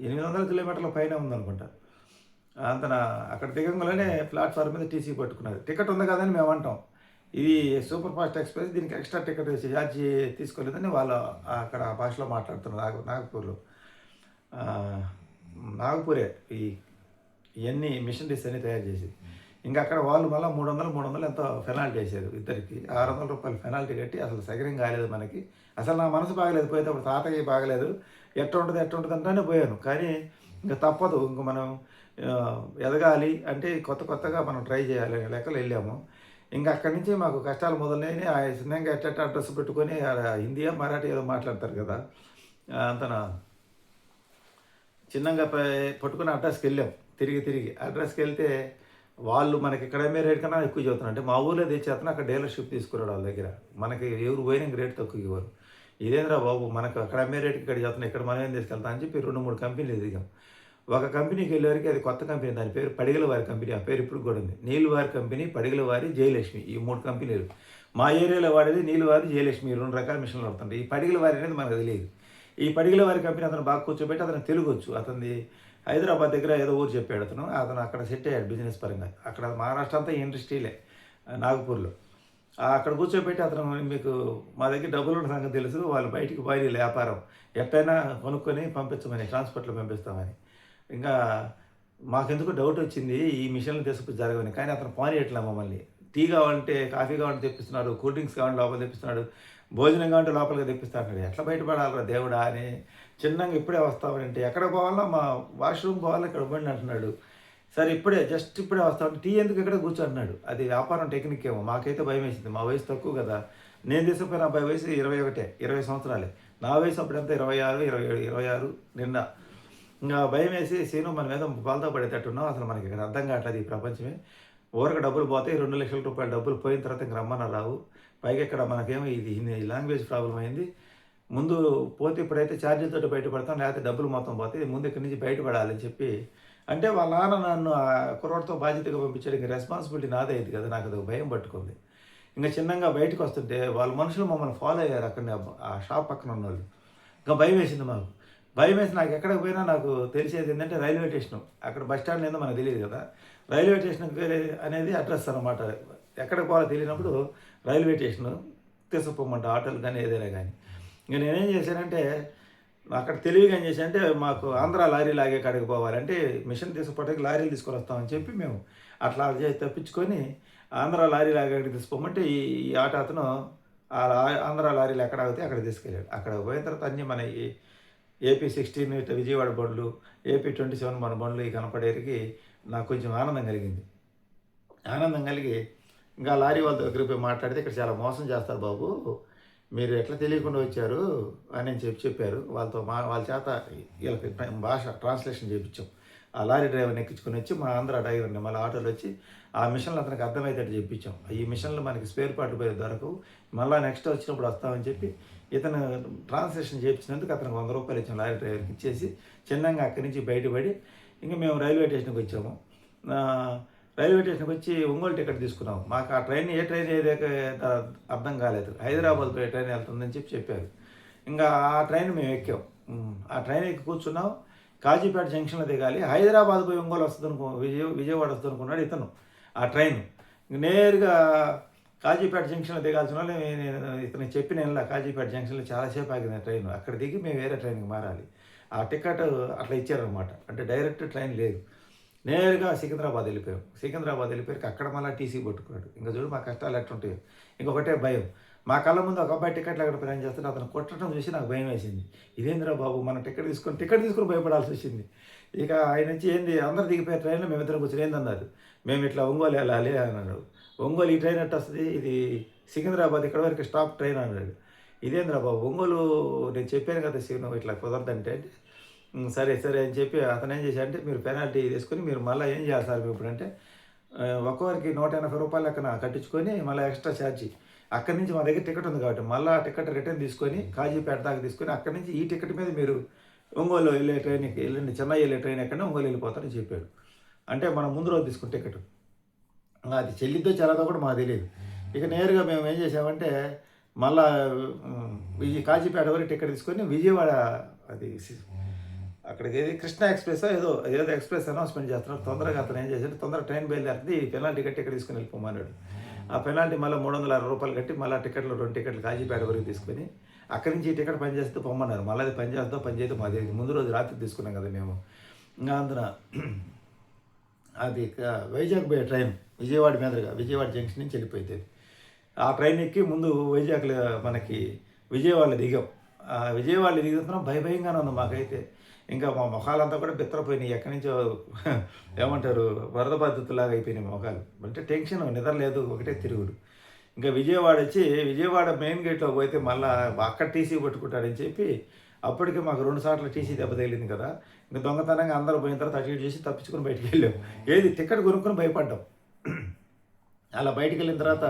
Speaker 1: 800 కిలోమీటర్ల పైన ఉందనుకుంటా. అక్కడ దిగంగానే ప్లాట్ఫామ్ మీద టీసీ పట్టుకున్నారు. టికెట్ ఉంది కదని మేము అంటాం. ఇది సూపర్ ఫాస్ట్ ఎక్స్ప్రెస్, దీనికి ఎక్స్ట్రా టికెట్ ఛార్జ్ తీసుకోలేదని వాళ్ళు అక్కడ భాషలో మాట్లాడుతున్నారు. నాగపూరే ఇవన్నీ మిషనరీస్ అన్నీ తయారు చేసి. ఇంకా అక్కడ వాళ్ళు మళ్ళీ 300 ఎంతో పెనాల్టీ వేసారు ఇద్దరికి. ₹600 పెనాల్టీ కట్టి అసలు సగరం కాలేదు మనకి. అసలు నా మనసు బాగలేదు. పోయేటప్పుడు తాతయ్య బాగలేదు, ఎట్ట ఉంటుంది అంటేనే పోయాను. కానీ ఇంకా తప్పదు, ఇంక మనం ఎదగాలి అంటే కొత్తగా మనం ట్రై చేయాలి లెక్కలు వెళ్ళాము. ఇంకా అక్కడి నుంచి మాకు కష్టాలు మొదలైనవి. ఆ చిన్నగా ఎట్ట అడ్రస్ పెట్టుకొని హిందీయా మరాఠీ ఏదో మాట్లాడతారు కదా, చిన్నగా పట్టుకుని అడ్రస్కి వెళ్ళాం. తిరిగి అడ్రస్కి వెళ్తే వాళ్ళు మనకి ఇక్కడ అమ్మే రేట్ కన్నా ఎక్కువ చెబుతున్నారు. అంటే మా ఊళ్ళో తెచ్చేస్తున్నా అక్కడ డీలర్షిప్ తీసుకురాడు వాళ్ళ దగ్గర. మనకి ఎవరు పోయినా రేట్ తక్కువ ఇవ్వరు. ఇదేంద్రా బాబు, మనకు అక్కడ అమ్మే రేటుకి ఇక్కడ చెప్తున్నా, ఇక్కడ మనం ఏం తీసుకెళ్తాం అని చెప్పి 2-3 కంపెనీలు దిగాం. ఒక కంపెనీకి వెళ్ళేవారికి అది కొత్త కంపెనీ, దాని పేరు పడిగలవారి కంపెనీ. ఆ పేరు ఇప్పుడు కూడా ఉంది. నీలువారి కంపెనీ, పడిగలవారి, జయలక్ష్మి, ఈ 3 కంపెనీలు. మా ఏరియాలో వాడేది నీలువారి, జయలక్ష్మి, 2 రకాల మిషన్లు పడుతుంటాయి. ఈ పడిగలవారి అనేది మనకు తెలియదు. ఈ పడిగలవారి కంపెనీ అతను బాగా కూర్చోబెట్టి అతను తెలుగు వచ్చు. అతనిది హైదరాబాద్ దగ్గర ఏదో ఊరు చెప్పాడు అతను అక్కడ సెట్ అయ్యాడు బిజినెస్ పరంగా. అక్కడ మహారాష్ట్ర అంతా ఇండస్ట్రీలే, నాగపూర్లో. అక్కడ కూర్చోబెట్టి అతను మీకు మా దగ్గర డబ్బులు ఉన్న సంగతి తెలుసు, వాళ్ళు బయటికి పోయి వ్యాపారం ఎట్టయినా కొనుక్కొని పంపించమని, ట్రాన్స్పోర్ట్లో పంపిస్తామని. ఇంకా మాకెందుకు డౌట్ వచ్చింది ఈ మిషన్లు తీసుకొచ్చి జరగవని. కానీ అతను పోనీయట్లే మమ్మల్ని. టీ కావాలంటే, కాఫీ కావాలంటే తెప్పిస్తున్నాడు, కూల్ డ్రింక్స్ కావాలంటే లోపల తెప్పిస్తున్నాడు, భోజనం కావాలంటే లోపలికి తెప్పిస్తాడు. ఎట్లా బయటపడాలరా దేవుడా అని చిన్నగా ఇప్పుడే వస్తామంటే, ఎక్కడ పోవాలా, మా వాష్రూమ్ పోవాలా, ఇక్కడ ఇవ్వండి అంటున్నాడు. సరే జస్ట్ ఇప్పుడే వస్తామంటే, టీ ఎందుకు ఇక్కడ కూర్చోంటున్నాడు. అది వ్యాపారం టెక్నిక్ ఏమో. మాకైతే భయం వేసింది. మా వయసు తక్కువ కదా. నేను తీసుకుపోయిన అబ్బాయి వయసు 20 సంవత్సరాలే. నా వయసు అప్పుడంతా 26, 27, 26 నిన్న. ఇంకా భయం వేసి సీను మన మీద బాల్తో పడేటట్టున్నాం, అసలు మనకి ఇక్కడ అర్థం కావట్లేదు ఈ ప్రపంచమే, ఊరకు డబ్బులు పోతాయి, 2,00,000 రూపాయలు డబ్బులు పోయిన తర్వాత ఇంక రమ్మన్నా రావు, పైగా ఇక్కడ మనకేమో ఇది లాంగ్వేజ్ ప్రాబ్లం అయింది, ముందు పోతే ఇప్పుడైతే ఛార్జీలతో బయటపడతాం, లేకపోతే డబ్బులు మొత్తం పోతాయి, ముందు ఇక్కడి నుంచి బయటపడాలని చెప్పి అంటే వాళ్ళ నాన్న నన్ను ఆ కుర్రోడితో బాధ్యతగా పంపించాడు. ఇంక రెస్పాన్సిబిలిటీ నాదే అయింది కదా, నాకు అది భయం పట్టుకుంది. ఇంకా చిన్నగా బయటకు వస్తుంటే వాళ్ళ మనుషులు మమ్మల్ని ఫాలో అయ్యారు అక్కడనే, ఆ షాప్ పక్కన ఉన్న వాళ్ళు. ఇంకా భయం వేసింది మాకు. భయం వేసి నాకు ఎక్కడికి పోయినా నాకు తెలిసేది ఏంటంటే రైల్వే స్టేషన్, అక్కడ బస్ స్టాండ్ ఏందో మనకు తెలియదు కదా, రైల్వే స్టేషన్ అనేది అడ్రస్ అనమాట. ఎక్కడికి పోవాలో తెలియనప్పుడు రైల్వే స్టేషన్ తీసుకుపోమంట, ఆటోలు కానీ ఏదైనా కానీ. ఇంకా నేనేం చేశానంటే అక్కడ తెలివిగా ఏం చేశానంటే, మాకు ఆంధ్ర లారీ లాగే కాడికి పోవాలంటే మిషన్ తీసుకుపోవడానికి లారీలు తీసుకొని వస్తామని చెప్పి మేము అట్లా తప్పించుకొని ఆంధ్ర లారీ లాగే తీసుకోమంటే ఈ ఆటో అతను ఆ ఆంధ్ర లారీలు ఎక్కడ ఆగితే అక్కడ తీసుకెళ్ళాడు. అక్కడ పోయిన తర్వాత అన్నీ మన AP16 విజయవాడ బండ్లు, AP27 మన బండ్లు ఈ కనపడేరికి నాకు కొంచెం ఆనందం కలిగింది. ఆనందం కలిగి ఇంకా లారీ వాళ్ళ దగ్గరికి పోయి మాట్లాడితే, ఇక్కడ చాలా మోసం చేస్తారు బాబు, మీరు ఎట్లా తెలియకుండా వచ్చారు అని చెప్పారు. వాళ్ళ చేత వీళ్ళకి భాష ట్రాన్స్లేషన్ చేయించాం. ఆ లారీ డ్రైవర్ని ఎక్కించుకొని వచ్చి మా ఆంధ్ర డ్రైవర్ని మళ్ళీ ఆటోలో వచ్చి ఆ మిషన్లు అతనికి అర్థమయ్యేటట్టు చెప్పించాం. ఈ మిషన్లు మనకి స్పేర్ పార్ట్లు పోయి దొరకవు, మళ్ళీ నెక్స్ట్ వచ్చినప్పుడు వస్తామని చెప్పి ఇతను ట్రాన్స్లేషన్ చేయించినందుకు అతనికి 100 రూపాయలు ఇచ్చాం. లారీ డ్రైవర్కి ఇచ్చేసి చిన్నగా అక్కడి నుంచి బయటపడి ఇంకా మేము రైల్వే స్టేషన్కి వచ్చాము. రైల్వే స్టేషన్కి వచ్చి ఒంగోలు టికెట్ తీసుకున్నాము. మాకు ఆ ట్రైన్ ఏ ట్రైన్ ఏదైతే అర్థం కాలేదు, హైదరాబాద్ పోయే ట్రైన్ వెళ్తుందని చెప్పారు. ఇంకా ఆ ట్రైన్ మేము ఎక్కాం. ఆ ట్రైన్ ఎక్కి కూర్చున్నాం. కాజీపేట జంక్షన్లో దిగాలి, హైదరాబాద్ పోయి ఒంగోలు వస్తుంది విజయవాడ వస్తుంది అనుకున్నాడు ఇతను. ఆ ట్రైన్ నేరుగా కాజీపేట జంక్షన్లో దిగాల్సిన వాళ్ళు నేను ఇతను చెప్పిన కాజీపేట జంక్షన్లో చాలాసేపు ఆగింది ట్రైన్. అక్కడ దిగి మేము వేరే ట్రైన్కి మారాలి. ఆ టికెట్ అట్లా ఇచ్చారనమాట. అంటే డైరెక్ట్ ట్రైన్ లేదు, నేరుగా సికింద్రాబాద్ వెళ్ళిపోయాం. సికింద్రాబాద్ వెళ్ళిపోయాక అక్కడ మళ్ళీ టీసీ పట్టుకున్నాడు. ఇంకా చూడు మా కష్టాలు ఎట్లుంటాయో. ఇంకొకటే భయం, మా కళ్ళ ముందు ఒక అబ్బాయి టికెట్లు ఎక్కడ ప్రయాణం చేస్తుంటే అతను కొట్టడం చూసి నాకు భయం వేసింది. ఇదేంద్రా బాబు, మనం టికెట్ తీసుకొని భయపడాల్సి వచ్చింది. ఇక ఆయన నుంచి ఏంది అందరు దిగిపోయే ట్రైన్లో మేమిద్దరం కూర్చొని ఏందన్నారు, మేము ఇట్లా ఒంగోలు వెళ్ళాలి అన్నాడు. ఒంగోలు ఈ ట్రైన్ ఎట్టు వస్తుంది, ఇది సికింద్రాబాద్ ఇక్కడ వరకు స్టాప్ ట్రైన్ అన్నాడు. ఇదేంద్రా బాబు, ఒంగోలు నేను చెప్పాను కదా నువ్వు ఇట్లా కుదరదంటే, సరే సరే అని చెప్పి అతను ఏం చేశాడంటే, మీరు పెనాల్టీ తీసుకొని మీరు మళ్ళీ ఏం చేయాలి సార్ ఇప్పుడంటే, ఒక్కొక్కరికి 180 రూపాయలు లెక్కన కట్టించుకొని మళ్ళీ ఎక్స్ట్రా ఛార్జీ. అక్కడి నుంచి మా దగ్గర టికెట్ ఉంది కాబట్టి మళ్ళీ ఆ టికెట్ రిటర్న్ తీసుకొని కాజీపేట దాకా తీసుకొని అక్కడి నుంచి ఈ టికెట్ మీద మీరు ఒంగోలు వెళ్ళే ట్రైన్కి వెళ్ళండి, చెన్నై వెళ్ళే ట్రైన్ ఎక్కడ ఒంగోలు వెళ్ళిపోతారని చెప్పాడు. అంటే మనం ముందు రోజు తీసుకున్న టికెట్ అది చెల్లిద్దో చెల్లదో కూడా మాకు తెలియదు. ఇక నేరుగా మేము ఏం చేసామంటే మళ్ళా కాజీపేట వరకు టికెట్ తీసుకొని విజయవాడ అది అక్కడికి ఏది కృష్ణా ఎక్స్ప్రెస్ ఏదో ఎక్స్ప్రెస్ అనౌన్స్మెంట్ చేస్తున్నారు. తొందరగా అతను ఏం చేశాడు, తొందరగా ట్రైన్ బయలుదేరుతుంది, పెనాల్టీ కట్టి టికెట్ తీసుకొని వెళ్ళిపోమన్నాడు. ఆ పెనాల్టీ మళ్ళీ 360 రూపాయలు కట్టి మళ్ళీ టికెట్లు 2 టికెట్లు కాజీపేట వరకు తీసుకొని అక్కడి నుంచి ఈ టికెట్ పనిచేస్తే పొమ్మన్నారు. మళ్ళీ అది పనిచేయదో మాది ముందు రోజు రాత్రి తీసుకున్నాం కదా మేము. ఇంకా అందున అది వైజాగ్ పోయే ట్రైన్ విజయవాడ మీదగా విజయవాడ జంక్షన్ నుంచి వెళ్ళిపోయింది. ఆ ట్రైన్ ఎక్కి ముందు వైజాగ్లో మనకి విజయవాడలో దిగాం. విజయవాడలో దిగుతున్నాం, భయంగానే ఉంది మాకైతే. ఇంకా మా మొఖాలంతా కూడా బిత్తరపోయినాయి, ఎక్కడి నుంచో ఏమంటారు వరద పద్ధతులాగా అయిపోయినాయి మొఖాలు. అంటే టెన్షన్, నిద్ర లేదు, ఒకటే తిరుగుడు. ఇంకా విజయవాడ వచ్చి విజయవాడ మెయిన్ గేట్లో పోతే మళ్ళీ అక్కడ టీసీ పట్టుకుంటాడని చెప్పి అప్పటికే మాకు 2 సార్లు టీసీ దెబ్బ తగిలింది కదా. ఇంకా దొంగతనంగా అందరూ పోయిన తర్వాత అటు ఇటు చేసి తప్పించుకొని బయటికి వెళ్ళాం. ఏది టికెట్ కొనుక్కొని భయపడ్డాం. అలా బయటికి వెళ్ళిన తర్వాత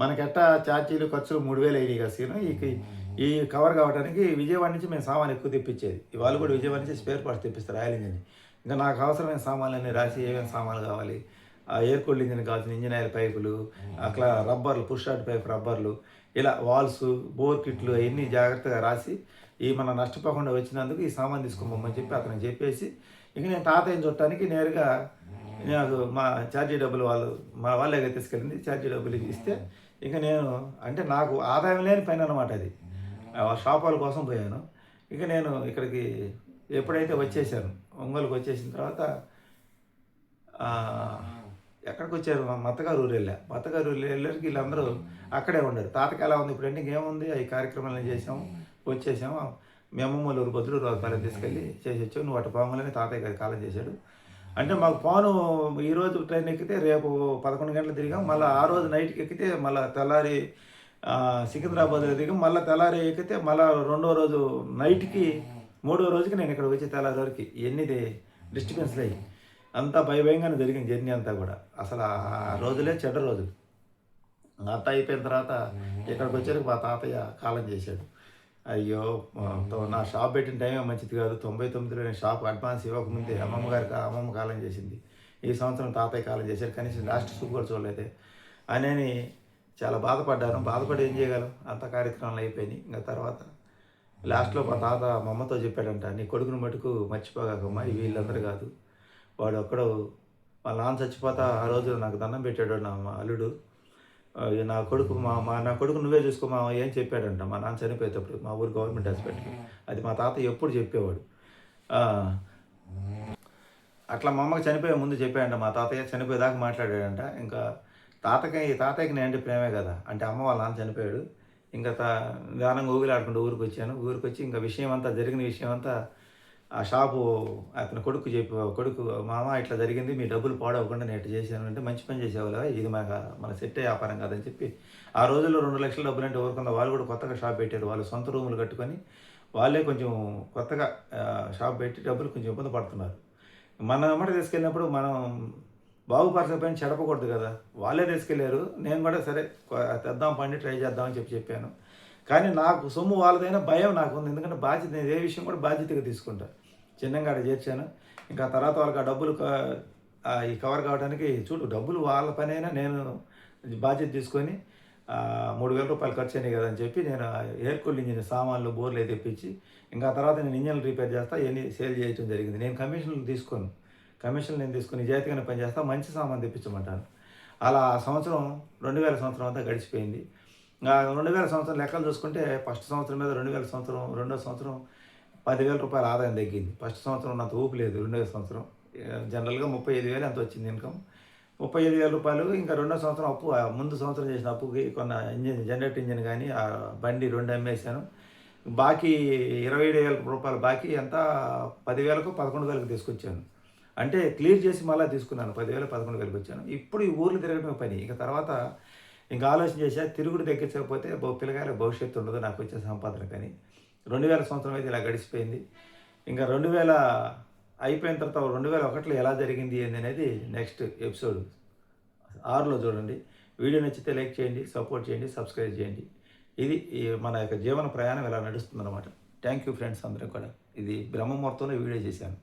Speaker 1: మనకెట్టా ఛార్జీలు ఖర్చులు 3,000 అయినాయి కదా సీను. ఈ కవర్ కావడానికి విజయవాడ నుంచి మేము సామాన్లు ఎక్కువ తెప్పించేది. ఇవాళ కూడా విజయవాడ నుంచి స్పేర్ పార్ట్స్ తెప్పిస్తారు ఆయిల్ ఇంజిన్. ఇంకా నాకు అవసరమైన సామాన్లన్నీ రాసి ఏమేమి సామాన్లు కావాలి, ఆ ఎయిర్ కూల్డ్ ఇంజిన్ కావాల్సిన ఇంజిన్ ఆయిల్ పైపులు, అట్లా రబ్బర్లు, పుష్ షాట్ పైప్ రబ్బర్లు, ఇలా వాల్స్, బోర్ కిట్లు అవన్నీ జాగ్రత్తగా రాసి మన నష్టపోకుండా వచ్చినందుకు ఈ సామాన్ తీసుకోమని చెప్పి అతను చెప్పేసి ఇంక నేను తాతయ్యని చుట్టానికి నేరుగా నాకు మా ఛార్జీ డబ్బులు మా వాళ్ళే తీసుకెళ్ళింది. ఛార్జీ డబ్బులు ఇస్తే ఇంకా నేను అంటే నాకు ఆదాయం లేని పని అనమాట అది. షాప్ వాళ్ళ కోసం పోయాను. ఇక నేను ఇక్కడికి ఎప్పుడైతే వచ్చేసాను, ఒంగోలుకి వచ్చేసిన తర్వాత ఎక్కడికి వచ్చారు, మత్తగారు ఊరు వెళ్ళేసరికి వీళ్ళందరూ అక్కడే ఉండరు. తాతకి ఎలా ఉంది ఇప్పుడు అంటే ఇంకేముంది, ఈ కార్యక్రమాలను చేసాము వచ్చేసాము. మీ అమ్మమ్మ ఊరు బదులు పల్లెని తీసుకెళ్ళి చేసి వచ్చాము. నువ్వు అటు పాములని తాతయ్య గారి కాలం చేశాడు. అంటే మాకు పోను ఈరోజు ట్రైన్ ఎక్కితే రేపు 11 గంటలు తిరిగాం, మళ్ళీ ఆ రోజు నైట్కి ఎక్కితే మళ్ళీ తెల్లారి సికింద్రాబాద్లో దిగాం, మళ్ళీ తెల్లారి ఎక్కితే మళ్ళీ 2వ రోజు నైట్కి మూడో రోజుకి నేను ఇక్కడికి వచ్చి తెల్లారి వరకు ఎన్ని డిస్టర్బెన్స్లు అయ్యి అంతా భయంగానే జరిగింది జర్నీ అంతా కూడా. అసలు ఆ రోజులే చెడ్డ రోజులు. అంతా అయిపోయిన తర్వాత ఇక్కడికి వచ్చాక మా తాతయ్య కాలం చేశాడు. అయ్యో! నా షాప్ పెట్టిన టైమే మంచిది కాదు. 99లో నేను షాప్ అడ్వాన్స్ ఇవ్వకముందే అమ్మమ్మ కాలం చేసింది. ఈ సంవత్సరం తాతయ్య కాలం చేశారు. కనీసం లాస్ట్ చూపు కూడా చూడలేదే అని చాలా బాధపడ్డాను. బాధపడి ఏం చేయగలం? అంత కార్యక్రమాలు అయిపోయినాయి. ఇంకా తర్వాత లాస్ట్‌లో మా తాత మా అమ్మతో చెప్పాడంట, "నీ కొడుకుని మటుకు మర్చిపోగాకమ్మా, వీళ్ళందరూ కాదు. వాడు ఒక్కడు వాళ్ళ నాన్న చచ్చిపోతా ఆ రోజు నాకు దండం పెట్టాడు నా అల్లుడు. నా కొడుకు నా కొడుకు నువ్వే చూసుకో మావయ్య" అని చెప్పాడంట మా నాన్న చనిపోయేటప్పుడు మా ఊరు గవర్నమెంట్ హాస్పిటల్‌కి. అది మా తాత ఎప్పుడు చెప్పేవాడు. అట్లా మా అమ్మకి చనిపోయే ముందు చెప్పాడంట మా తాతయ్య. చనిపోయేదాకా మాట్లాడాడంట. ఇంకా తాతయ్యకి నేనంటే ప్రేమే కదా! అంటే అమ్మ వాళ్ళ నాన్న చనిపోయాడు. ఇంకా నిదానంగా ఊగిలాడుకుంటూ ఊరికొచ్చాను. ఊరికొచ్చి ఇంకా జరిగిన విషయం అంతా ఆ షాపు అతని కొడుకు "మామ ఇట్లా జరిగింది, మీ డబ్బులు పాడవకుండా నేను ఇట్లా చేశాను" అంటే, "మంచి పని చేసావులే, ఇది మన సెట్టే వ్యాపారం కాదని" చెప్పి ఆ రోజుల్లో 2,00,000 డబ్బులంటే ఊరుకుందా. వాళ్ళు కూడా కొత్తగా షాప్ పెట్టారు. వాళ్ళు సొంత రూములు కట్టుకొని వాళ్ళే కొంచెం కొత్తగా షాప్ పెట్టి డబ్బులు కొంచెం ఇబ్బంది పడుతున్నారు. మనం ఎమ్మట తీసుకెళ్ళినప్పుడు మనం బాగుపరచకపోయినా చెడపకూడదు కదా! వాళ్ళే తీసుకెళ్లారు. నేను కూడా సరే తెద్దాం పండి ట్రై చేద్దామని చెప్పాను. కానీ నాకు సొమ్ము వాళ్ళదైనా భయం నాకుంది. ఎందుకంటే బాధ్యత నేను ఏ విషయం కూడా బాధ్యతగా తీసుకుంటా. చిన్నంగా ఆడ చేర్చాను. ఇంకా తర్వాత వాళ్ళకి ఆ డబ్బులు ఈ కవర్ కావడానికి చూడు డబ్బులు వాళ్ళ పనైనా నేను బాధ్యత తీసుకొని రూ. 3,000 ఖర్చయినాయి కదా అని చెప్పి నేను ఎయిర్ కూల్ ఇంజిన్ సామాన్లు, బోర్లు అయి తెప్పించి ఇంకా తర్వాత నేను ఇంజిన్లు రిపేర్ చేస్తా, ఇవన్నీ సేల్ చేయటం జరిగింది. నేను కమిషన్లు తీసుకోను. కమిషన్లు నేను తీసుకొని నిజాయితీగానే పనిచేస్తా, మంచి సామాను తెప్పించమంటాను. అలా 2000 సంవత్సరం అంతా గడిచిపోయింది. 2000 సంవత్సరం లెక్కలు చూసుకుంటే ఫస్ట్ సంవత్సరం మీద 2000 సంవత్సరం, రెండో సంవత్సరం రూ. 10,000 ఆదాయం తగ్గింది. ఫస్ట్ సంవత్సరం ఉన్నంత ఊపు లేదు. రెండో సంవత్సరం జనరల్‌గా 35,000 ఎంత వచ్చింది ఇన్కమ్. రూ. 35,000 ఇంకా రెండో సంవత్సరం అప్పు, ముందు సంవత్సరం చేసిన అప్పుకి కొన్న జనరేటర్ ఇంజిన్ కానీ ఆ బండి 2 అమ్మేశాను. బాకీ రూ. 27,000 బాకీ ఎంత 10,000కో 11,000కి తీసుకొచ్చాను. అంటే క్లియర్ చేసి మళ్ళీ తీసుకున్నాను. 10,000 11,000కి వచ్చాను. ఇప్పుడు ఈ ఊర్లు తిరగడమే పని. ఇక తర్వాత ఇంకా ఆలోచన చేశా, తిరుగుడు తగ్గించకపోతే పిల్లగాళ్ళకి భవిష్యత్తు ఉండదు నాకు వచ్చే సంపాదనకని. 2000 సంవత్సరం అయితే ఇలా గడిచిపోయింది. ఇంకా 2000 అయిపోయిన తర్వాత 2001లో ఎలా జరిగింది అనేది నెక్స్ట్ ఎపిసోడ్ 6లో చూడండి. వీడియో నచ్చితే లైక్ చేయండి, సపోర్ట్ చేయండి, సబ్స్క్రైబ్ చేయండి. ఇది మన యొక్క జీవన ప్రయాణం ఇలా నడుస్తుందన్నమాట. థ్యాంక్ యూ ఫ్రెండ్స్ అందరూ కూడా. ఇది బ్రహ్మముహూర్తంలో వీడియో చేశాను.